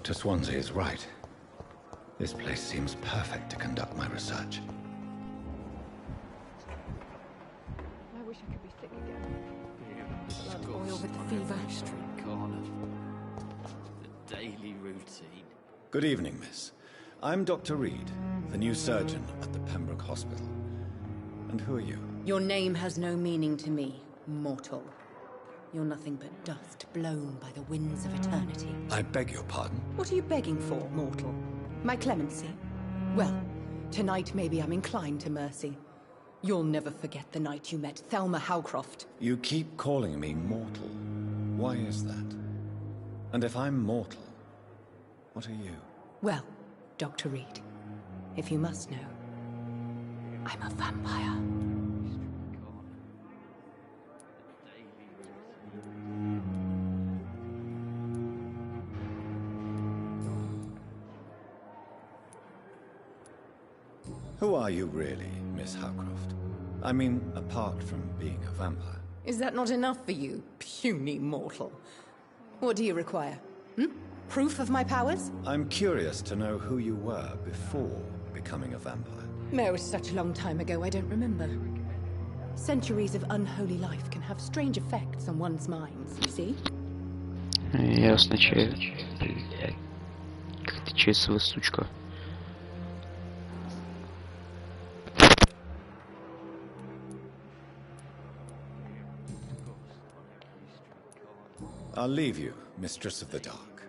Dr. Swansea is right. This place seems perfect to conduct my research. I wish I could be sick again. Blood oil with the fever. Street corner. The daily routine. Good evening, miss. I'm Dr. Reed, the new surgeon at the Pembroke Hospital. And who are you? Your name has no meaning to me, mortal. You're nothing but dust blown by the winds of eternity. I beg your pardon? What are you begging for, mortal? My clemency? Well, tonight maybe I'm inclined to mercy. You'll never forget the night you met Thelma Howcroft. You keep calling me mortal. Why is that? And if I'm mortal, what are you? Well, Dr. Reed, if you must know, I'm a vampire. Who are you really, Miss Howcroft? I mean, apart from being a vampire. Is that not enough for you, puny mortal? What do you require? Proof of my powers? I'm curious to know who you were before becoming a vampire. No, it was such a long time ago, I don't remember. Centuries of unholy life can have strange effects on one's minds, you see? Ясно, как ты честная сучка. I'll leave you, Mistress of the Dark,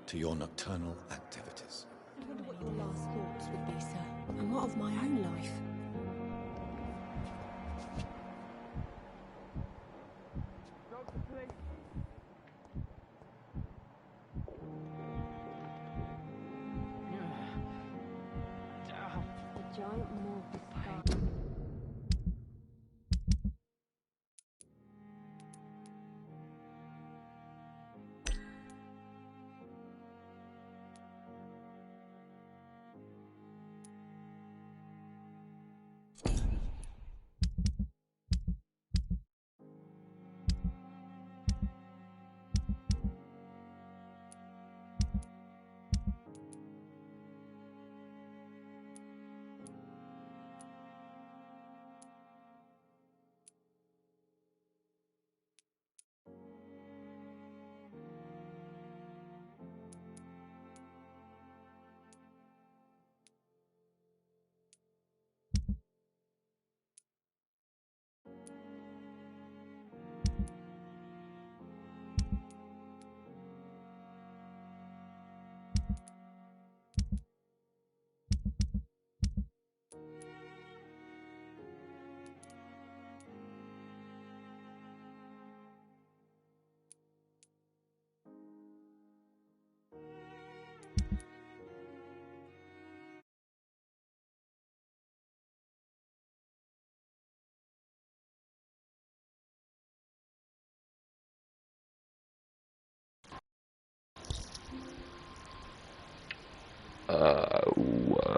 to your nocturnal activities. I wonder what your last thoughts would be, sir. And what of my own life? The giant morph is starting.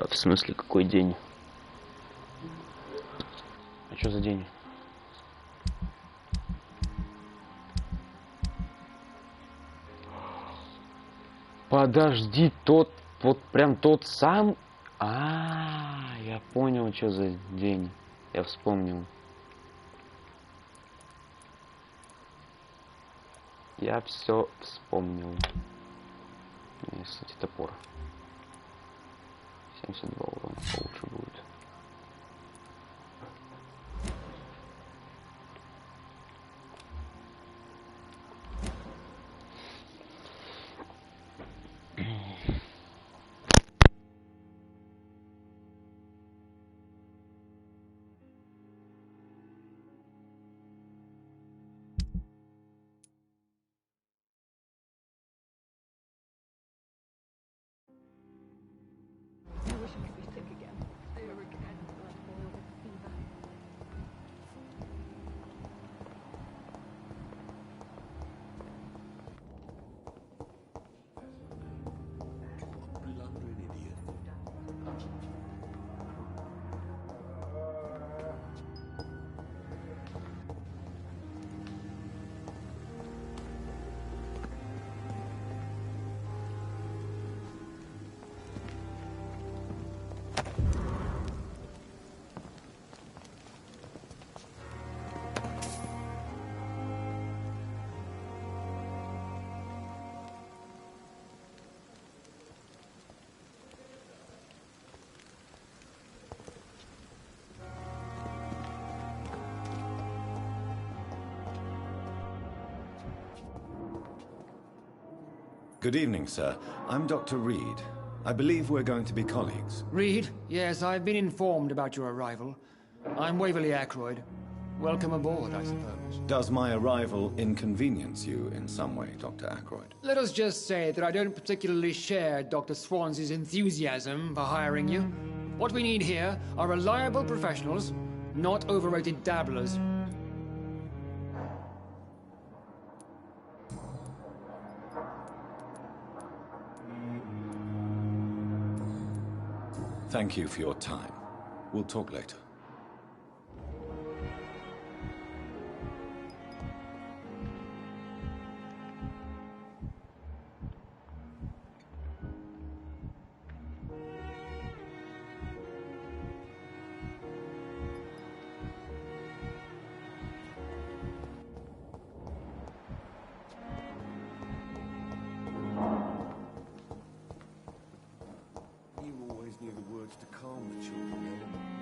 В смысле, какой день? А что за день? Подожди, тот, вот прям тот сам? Я понял, что за день. Я вспомнил. Я все вспомнил. И, кстати, топор. 72 урона получше будет. I wish I could be sick again. There again. Blood oil with the fever. Good evening, sir. I'm Dr. Reed. I believe we're going to be colleagues. Reed? Yes, I've been informed about your arrival. I'm Waverly Ackroyd. Welcome aboard, I suppose. Does my arrival inconvenience you in some way, Dr. Ackroyd? Let us just say that I don't particularly share Dr. Swans's enthusiasm for hiring you. What we need here are reliable professionals, not overrated dabblers. Thank you for your time. We'll talk later. You always knew the words to calm the children, Ellen.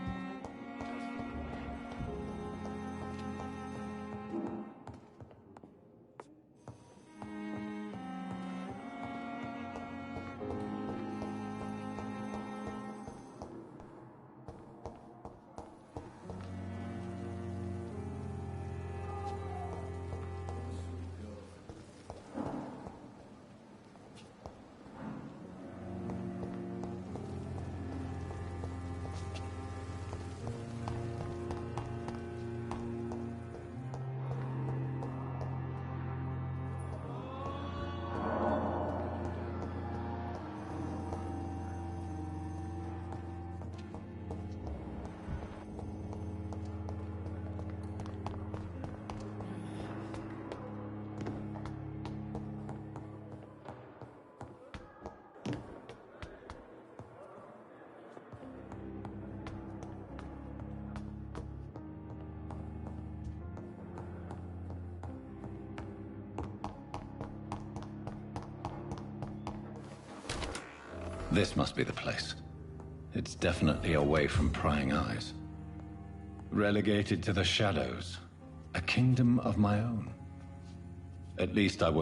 This must be the place. It's definitely away from prying eyes. Relegated to the shadows. A kingdom of my own. At least I will.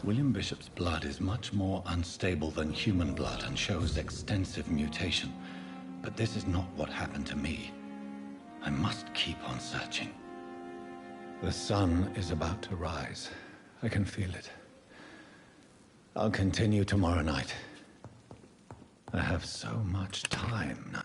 William Bishop's blood is much more unstable than human blood and shows extensive mutation. But this is not what happened to me. I must keep on searching. The sun is about to rise. I can feel it. I'll continue tomorrow night. I have so much time now.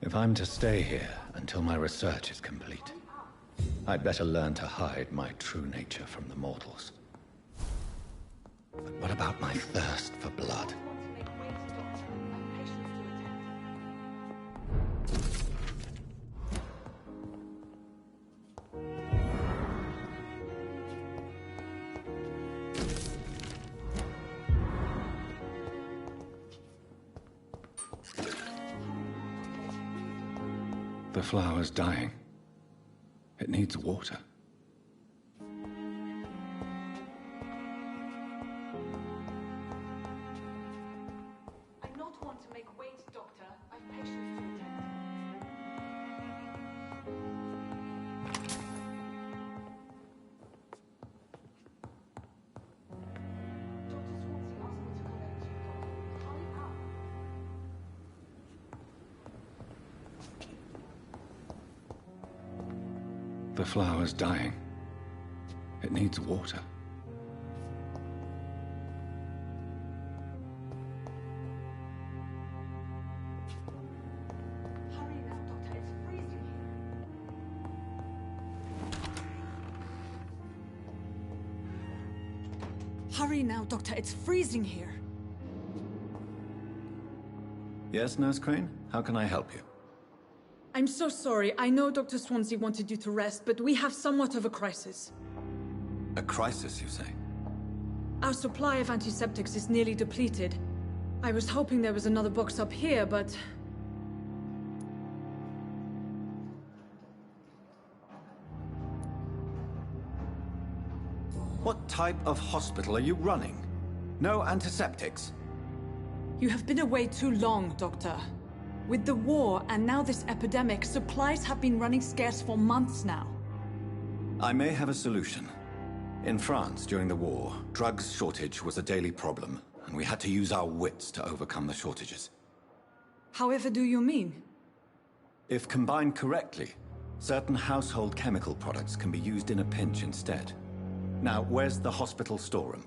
If I'm to stay here until my research is complete, I'd better learn to hide my true nature from the mortals. But what about my thirst for blood? The flower's dying. It needs water. I'm not one to make wait, Doctor. I've patients to attend. Dr. Swansea asked me to collect you, Doctor. Hurry up. The flower's dying. It needs water. Hurry now, Doctor. It's freezing here. Hurry now, Doctor. It's freezing here. Yes, Nurse Crane? How can I help you? I'm so sorry. I know Dr. Swansea wanted you to rest, but we have somewhat of a crisis. A crisis, you say? Our supply of antiseptics is nearly depleted. I was hoping there was another box up here, but... What type of hospital are you running? No antiseptics? You have been away too long, Doctor. With the war and now this epidemic, supplies have been running scarce for months now. I may have a solution. In France, during the war, drugs shortage was a daily problem, and we had to use our wits to overcome the shortages. However do you mean? If combined correctly, certain household chemical products can be used in a pinch instead. Now, where's the hospital storeroom?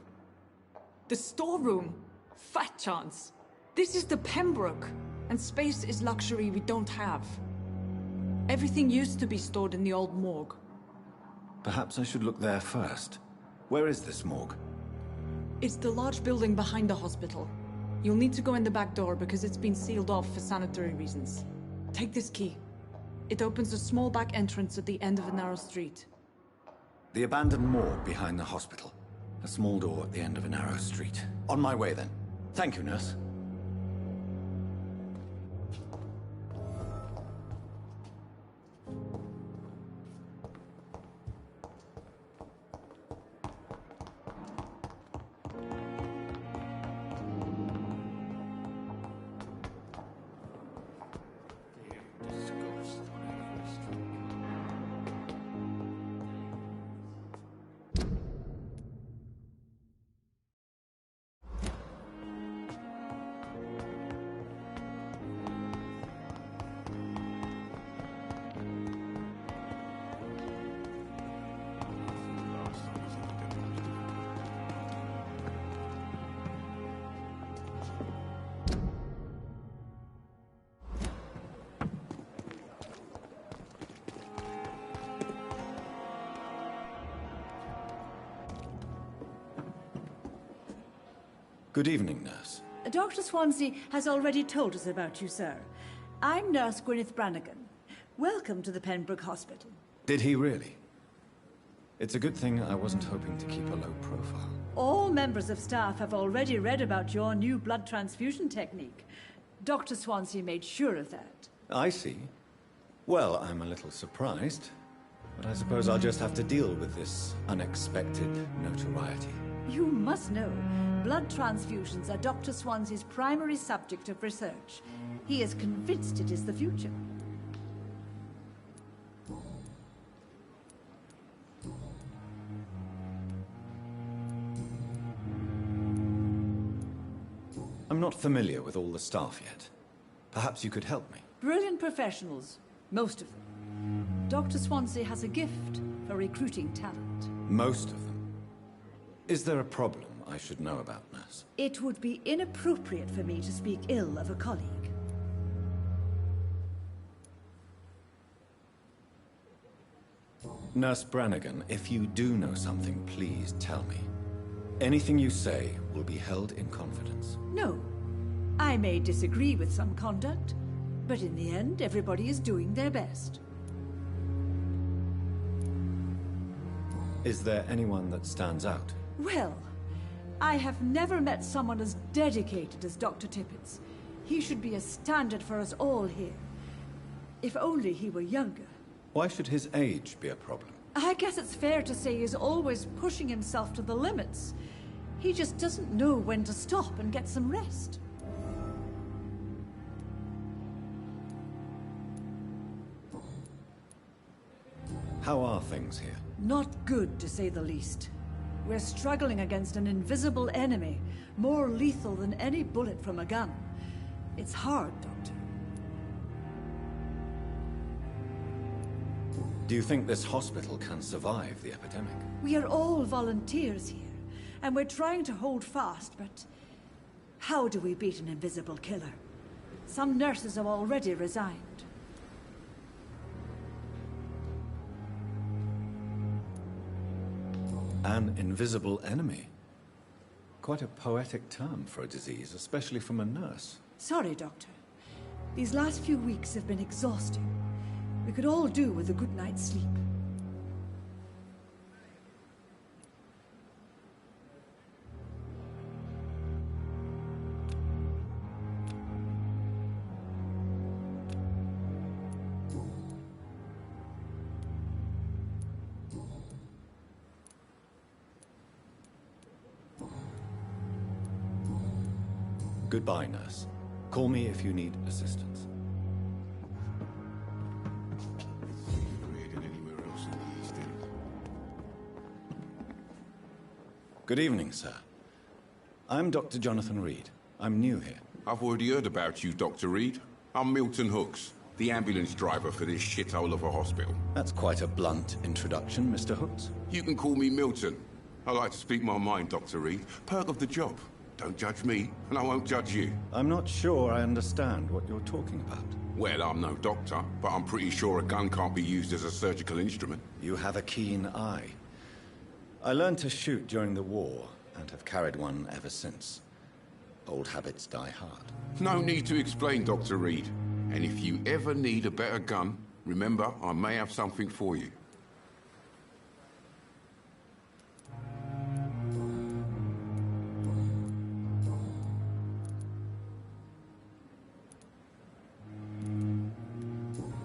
The storeroom? Fat chance. This is the Pembroke, and space is luxury we don't have. Everything used to be stored in the old morgue. Perhaps I should look there first. Where is this morgue? It's the large building behind the hospital. You'll need to go in the back door because it's been sealed off for sanitary reasons. Take this key. It opens a small back entrance at the end of a narrow street. The abandoned morgue behind the hospital. A small door at the end of a narrow street. On my way then. Thank you, nurse. Good evening, nurse. Dr. Swansea has already told us about you, sir. I'm Nurse Gwyneth Brannigan. Welcome to the Pembroke Hospital. Did he really? It's a good thing I wasn't hoping to keep a low profile. All members of staff have already read about your new blood transfusion technique. Dr. Swansea made sure of that. I see. Well, I'm a little surprised, but I suppose I'll just have to deal with this unexpected notoriety. You must know, blood transfusions are Dr. Swansea's primary subject of research. He is convinced it is the future. I'm not familiar with all the staff yet. Perhaps you could help me. Brilliant professionals, most of them. Dr. Swansea has a gift for recruiting talent. Most of them. Is there a problem I should know about, nurse? It would be inappropriate for me to speak ill of a colleague. Nurse Brannigan, if you do know something, please tell me. Anything you say will be held in confidence. No. I may disagree with some conduct, but in the end, everybody is doing their best. Is there anyone that stands out? Well, I have never met someone as dedicated as Dr. Tippett. He should be a standard for us all here. If only he were younger. Why should his age be a problem? I guess it's fair to say he's always pushing himself to the limits. He just doesn't know when to stop and get some rest. How are things here? Not good, to say the least. We're struggling against an invisible enemy, more lethal than any bullet from a gun. It's hard, Doctor. Do you think this hospital can survive the epidemic? We are all volunteers here, and we're trying to hold fast, but how do we beat an invisible killer? Some nurses have already resigned. An invisible enemy? Quite a poetic term for a disease, especially from a nurse. Sorry, Doctor. These last few weeks have been exhausting. We could all do with a good night's sleep. Goodbye, nurse. Call me if you need assistance. Good evening, sir. I'm Dr. Jonathan Reed. I'm new here. I've already heard about you, Dr. Reed. I'm Milton Hooks, the ambulance driver for this shithole of a hospital. That's quite a blunt introduction, Mr. Hooks. You can call me Milton. I like to speak my mind, Dr. Reed. Perk of the job. Don't judge me, and I won't judge you. I'm not sure I understand what you're talking about. Well, I'm no doctor, but I'm pretty sure a gun can't be used as a surgical instrument. You have a keen eye. I learned to shoot during the war, and have carried one ever since. Old habits die hard. No need to explain, Dr. Reed. And if you ever need a better gun, remember, I may have something for you.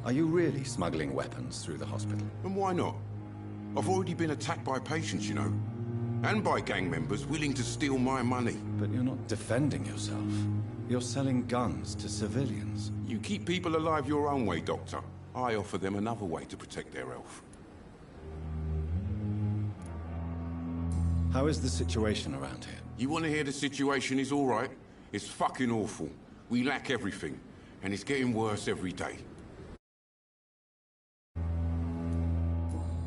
Are you really smuggling weapons through the hospital? And why not? I've already been attacked by patients, you know. And by gang members willing to steal my money. But you're not defending yourself. You're selling guns to civilians. You keep people alive your own way, Doctor. I offer them another way to protect their health. How is the situation around here? You want to hear the situation is all right? It's fucking awful. We lack everything. And it's getting worse every day.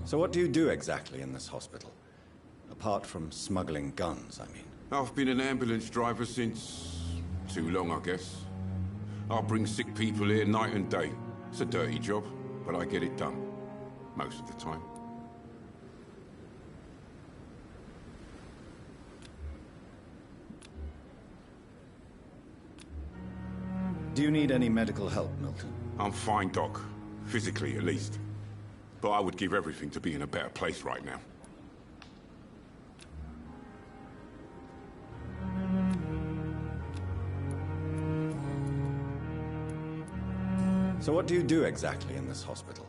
So what do you do exactly in this hospital? Apart from smuggling guns, I mean. I've been an ambulance driver since... too long, I guess. I bring sick people here night and day. It's a dirty job, but I get it done. Most of the time. Do you need any medical help, Milton? I'm fine, Doc. Physically, at least. But I would give everything to be in a better place right now. So what do you do exactly in this hospital?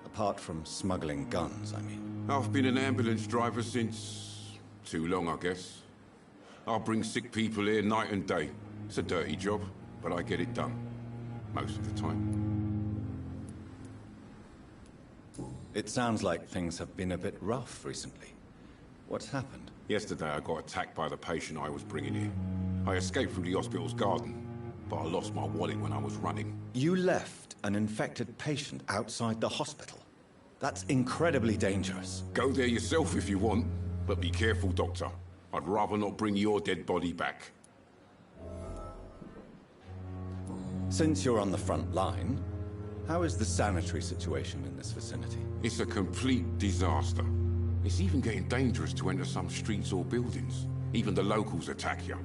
Apart from smuggling guns, I mean. I've been an ambulance driver since... too long, I guess. I'll bring sick people here night and day. It's a dirty job, but I get it done. Most of the time. It sounds like things have been a bit rough recently. What's happened? Yesterday I got attacked by the patient I was bringing here. I escaped through the hospital's garden, but I lost my wallet when I was running. You left an infected patient outside the hospital? That's incredibly dangerous. Go there yourself if you want, but be careful, Doctor. I'd rather not bring your dead body back. Since you're on the front line, how is the sanitary situation in this vicinity? It's a complete disaster. It's even getting dangerous to enter some streets or buildings. Even the locals attack you.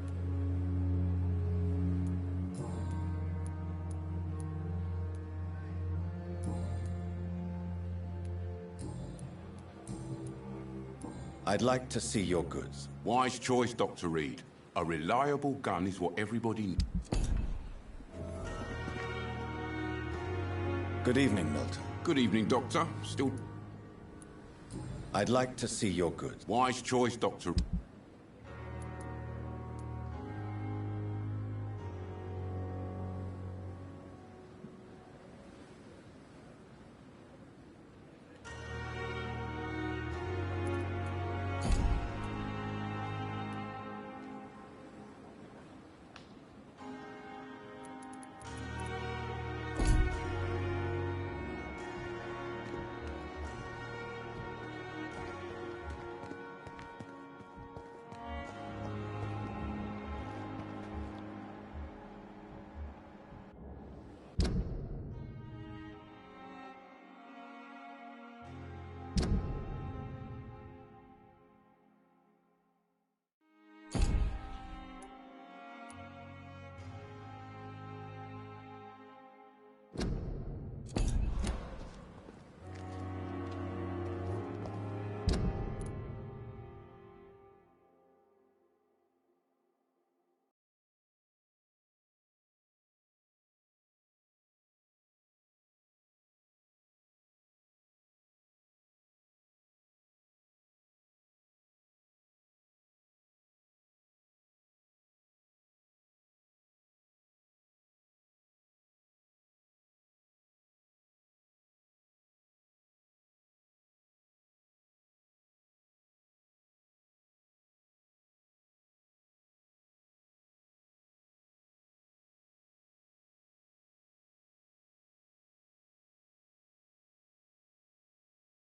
I'd like to see your goods. Wise choice, Dr. Reed. A reliable gun is what everybody needs. Good evening, Milton. Good evening, Doctor. Still... I'd like to see your goods. Wise choice, Dr.